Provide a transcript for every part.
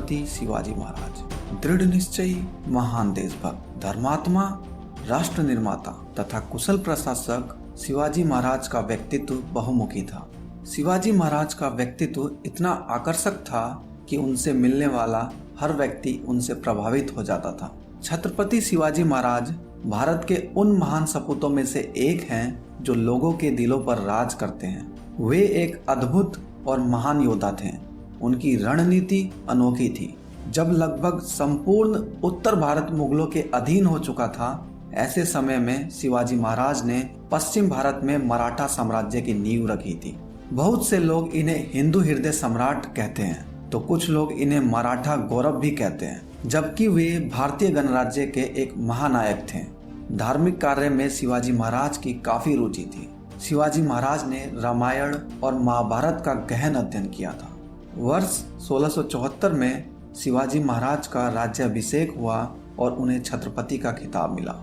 छत्रपति शिवाजी महाराज दृढ़ निश्चयी, महान देशभक्त, धर्मात्मा, राष्ट्र निर्माता तथा कुशल प्रशासक शिवाजी महाराज का व्यक्तित्व बहुमुखी था। शिवाजी महाराज का व्यक्तित्व इतना आकर्षक था कि उनसे मिलने वाला हर व्यक्ति उनसे प्रभावित हो जाता था। छत्रपति शिवाजी महाराज भारत के उन महान सपूतों में से एक हैं जो लोगों के दिलों पर राज करते हैं। वे एक अद्भुत और महान योद्धा थे। उनकी रणनीति अनोखी थी। जब लगभग संपूर्ण उत्तर भारत मुगलों के अधीन हो चुका था, ऐसे समय में शिवाजी महाराज ने पश्चिम भारत में मराठा साम्राज्य की नींव रखी थी। बहुत से लोग इन्हें हिंदू हृदय सम्राट कहते हैं, तो कुछ लोग इन्हें मराठा गौरव भी कहते हैं, जबकि वे भारतीय गणराज्य के एक महानायक थे। धार्मिक कार्य में शिवाजी महाराज की काफी रुचि थी। शिवाजी महाराज ने रामायण और महाभारत का गहन अध्ययन किया था। वर्ष 1674 में शिवाजी महाराज का राज्याभिषेक हुआ और उन्हें छत्रपति का खिताब मिला।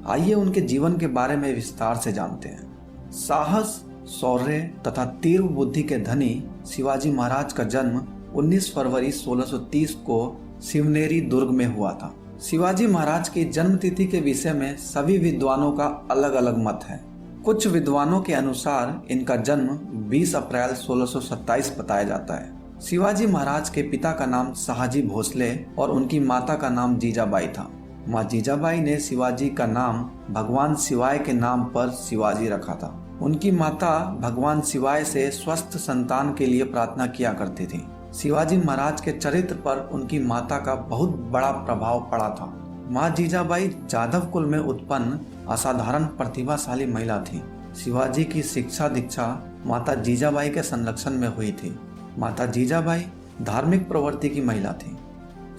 आइए उनके जीवन के बारे में विस्तार से जानते हैं। साहस, शौर्य तथा तीव्र बुद्धि के धनी शिवाजी महाराज का जन्म 19 फरवरी 1630 को शिवनेरी दुर्ग में हुआ था। शिवाजी महाराज की जन्म तिथि के विषय में सभी विद्वानों का अलग अलग मत है। कुछ विद्वानों के अनुसार इनका जन्म 20 अप्रैल 1627 बताया जाता है। शिवाजी महाराज के पिता का नाम शाहजी भोसले और उनकी माता का नाम जीजाबाई था। माँ जीजाबाई ने शिवाजी का नाम भगवान शिवाय के नाम पर शिवाजी रखा था। उनकी माता भगवान शिवाय से स्वस्थ संतान के लिए प्रार्थना किया करती थी। शिवाजी महाराज के चरित्र पर उनकी माता का बहुत बड़ा प्रभाव पड़ा था। माँ जीजाबाई जादव कुल में उत्पन्न असाधारण प्रतिभाशाली महिला थी। शिवाजी की शिक्षा दीक्षा माता जीजाबाई के संरक्षण में हुई थी। माता जीजाबाई धार्मिक प्रवृत्ति की महिला थी।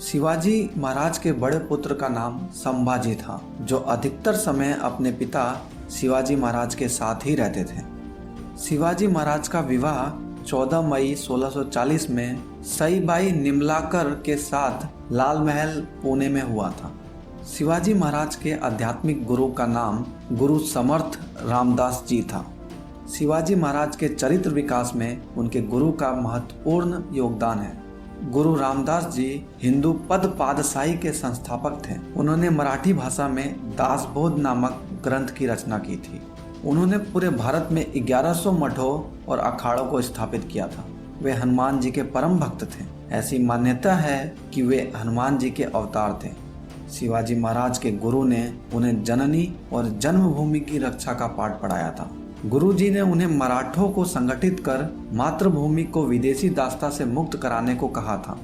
शिवाजी महाराज के बड़े पुत्र का नाम संभाजी था, जो अधिकतर समय अपने पिता शिवाजी महाराज के साथ ही रहते थे। शिवाजी महाराज का विवाह 14 मई 1640 में सईबाई निमलाकर के साथ लाल महल पुणे में हुआ था। शिवाजी महाराज के आध्यात्मिक गुरु का नाम गुरु समर्थ रामदास जी था। शिवाजी महाराज के चरित्र विकास में उनके गुरु का महत्वपूर्ण योगदान है। गुरु रामदास जी हिंदू पद पादशाही के संस्थापक थे। उन्होंने मराठी भाषा में दासबोध नामक ग्रंथ की रचना की थी। उन्होंने पूरे भारत में 1100 मठों और अखाड़ों को स्थापित किया था। वे हनुमान जी के परम भक्त थे। ऐसी मान्यता है कि वे हनुमान जी के अवतार थे। शिवाजी महाराज के गुरु ने उन्हें जननी और जन्मभूमि की रक्षा का पाठ पढ़ाया था। गुरु जी ने उन्हें मराठों को संगठित कर मातृभूमि को विदेशी दासता से मुक्त कराने को कहा था।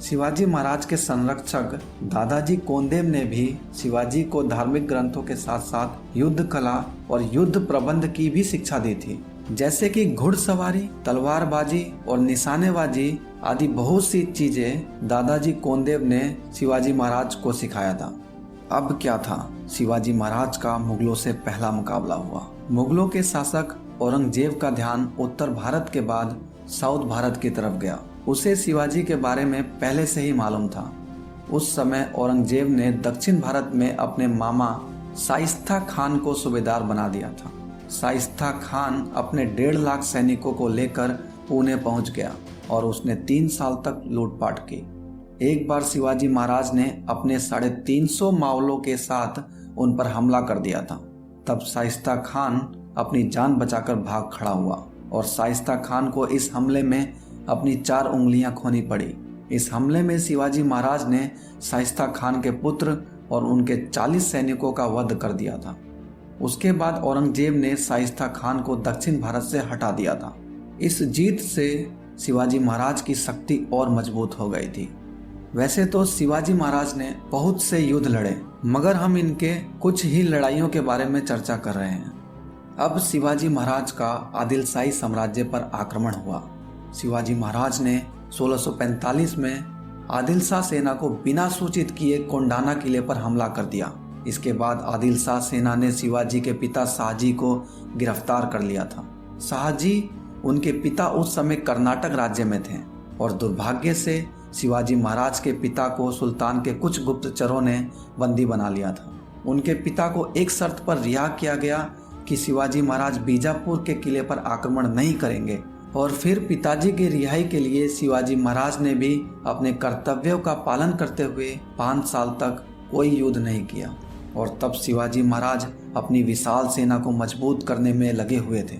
शिवाजी महाराज के संरक्षक दादाजी कोंडेव ने भी शिवाजी को धार्मिक ग्रंथों के साथ साथ युद्ध कला और युद्ध प्रबंध की भी शिक्षा दी थी, जैसे कि घुड़सवारी, तलवारबाजी और निशानेबाजी आदि बहुत सी चीजें दादाजी कोंडेव ने शिवाजी महाराज को सिखाया था। अब क्या था? शिवाजी महाराज का मुगलों से पहला मुकाबला हुआ। मुगलों के शासक औरंगजेब का ध्यान उत्तर भारत के बाद साउथ भारत की तरफ गया। उसे शिवाजी के बारे में पहले से ही मालूम था। उस समय औरंगजेब ने दक्षिण भारत में अपने मामा शाइस्ता खान को सूबेदार बना दिया था। शाइस्ता खान अपने 1.5 लाख सैनिकों को लेकर पुणे पहुंच गया और उसने 3 साल तक लूटपाट की। एक बार शिवाजी महाराज ने अपने 350 मावलों के साथ उन पर हमला कर दिया था। तब शाइस्ता खान अपनी जान बचाकर भाग खड़ा हुआ और शाइस्ता खान को इस हमले में अपनी 4 उंगलियां खोनी पड़ी। इस हमले में शिवाजी महाराज ने शाइस्ता खान के पुत्र और उनके 40 सैनिकों का वध कर दिया था। उसके बाद औरंगजेब ने शाइस्ता खान को दक्षिण भारत से हटा दिया था। इस जीत से शिवाजी महाराज की शक्ति और मजबूत हो गई थी। वैसे तो शिवाजी महाराज ने बहुत से युद्ध लड़े, मगर हम इनके कुछ ही लड़ाइयों के बारे में चर्चा कर रहे हैं। अब शिवाजी महाराज का आदिलशाही साम्राज्य पर आक्रमण हुआ। शिवाजी महाराज ने 1645 में आदिल शाह सेना को बिना सूचित किए कोंडाना किले पर हमला कर दिया। इसके बाद आदिल शाह सेना ने शिवाजी के पिता शाहजी को गिरफ्तार कर लिया था। शाहजी उनके पिता उस समय कर्नाटक राज्य में थे और दुर्भाग्य से शिवाजी महाराज के पिता को सुल्तान के कुछ गुप्तचरों ने बंदी बना लिया था। उनके पिता को एक शर्त पर रिहा किया गया कि शिवाजी महाराज बीजापुर के किले पर आक्रमण नहीं करेंगे और फिर पिताजी की रिहाई के लिए शिवाजी महाराज ने भी अपने कर्तव्यों का पालन करते हुए 5 साल तक कोई युद्ध नहीं किया। और तब शिवाजी महाराज अपनी विशाल सेना को मजबूत करने में लगे हुए थे।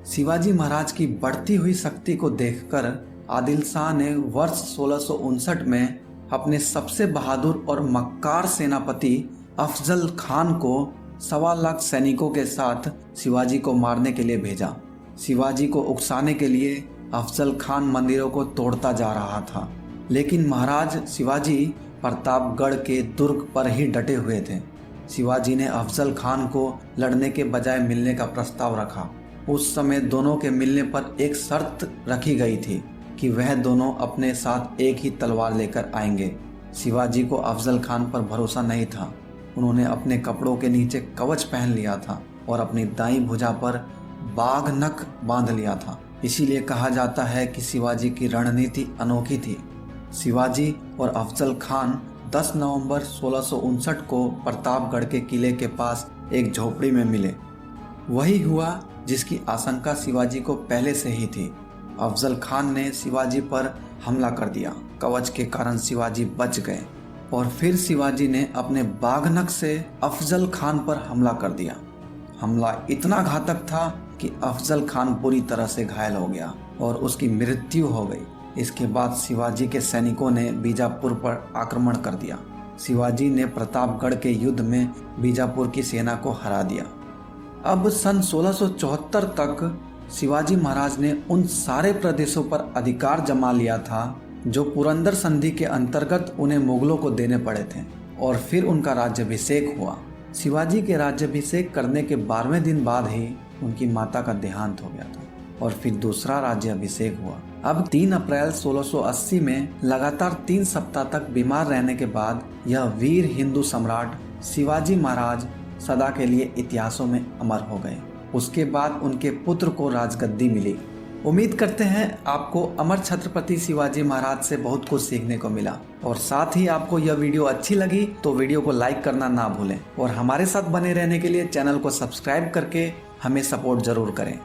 शिवाजी महाराज की बढ़ती हुई शक्ति को देखकर आदिल शाह ने वर्ष 1659 में अपने सबसे बहादुर और मक्कार सेनापति अफजल खान को 1.25 लाख सैनिकों के साथ शिवाजी को मारने के लिए भेजा। शिवाजी को उकसाने के लिए अफजल खान मंदिरों को तोड़ता जा रहा था, लेकिन महाराज शिवाजी प्रतापगढ़ के दुर्ग पर ही डटे हुए थे। शिवाजी ने अफजल खान को लड़ने के बजाय मिलने का प्रस्ताव रखा। उस समय दोनों के मिलने पर एक शर्त रखी गई थी कि वह दोनों अपने साथ एक ही तलवार लेकर आएंगे। शिवाजी को अफजल खान पर भरोसा नहीं था। उन्होंने अपने कपड़ों के नीचे कवच पहन लिया था और अपनी दाईं भुजा पर बाघ नख बांध लिया था। इसीलिए कहा जाता है कि शिवाजी की रणनीति अनोखी थी। शिवाजी और अफजल खान 10 नवंबर 1659 को प्रतापगढ़ के किले के पास एक झोपड़ी में मिले। वही हुआ जिसकी आशंका शिवाजी को पहले से ही थी। अफजल खान ने शिवाजी पर हमला कर दिया। कवच के कारण शिवाजी बच गए और फिर शिवाजी ने अपने बाघनख से अफजल खान पर हमला कर दिया। हमला इतना घातक था कि अफजल खान बुरी तरह से घायल हो गया और उसकी मृत्यु हो गई। इसके बाद शिवाजी के सैनिकों ने बीजापुर पर आक्रमण कर दिया। शिवाजी ने प्रतापगढ़ के युद्ध में बीजापुर की सेना को हरा दिया। अब सन 1674 तक शिवाजी महाराज ने उन सारे प्रदेशों पर अधिकार जमा लिया था जो पुरंदर संधि के अंतर्गत उन्हें मुगलों को देने पड़े थे। और फिर उनका राज्याभिषेक हुआ। शिवाजी के राज्याभिषेक करने के 12वें दिन बाद ही उनकी माता का देहांत हो गया था और फिर दूसरा राज्याभिषेक हुआ। अब 3 अप्रैल 1680 में लगातार 3 सप्ताह तक बीमार रहने के बाद यह वीर हिंदू सम्राट शिवाजी महाराज सदा के लिए इतिहासों में अमर हो गए। उसके बाद उनके पुत्र को राजगद्दी मिली। उम्मीद करते हैं आपको अमर छत्रपति शिवाजी महाराज से बहुत कुछ सीखने को मिला और साथ ही आपको यह वीडियो अच्छी लगी तो वीडियो को लाइक करना ना भूलें और हमारे साथ बने रहने के लिए चैनल को सब्सक्राइब करके हमें सपोर्ट जरूर करें।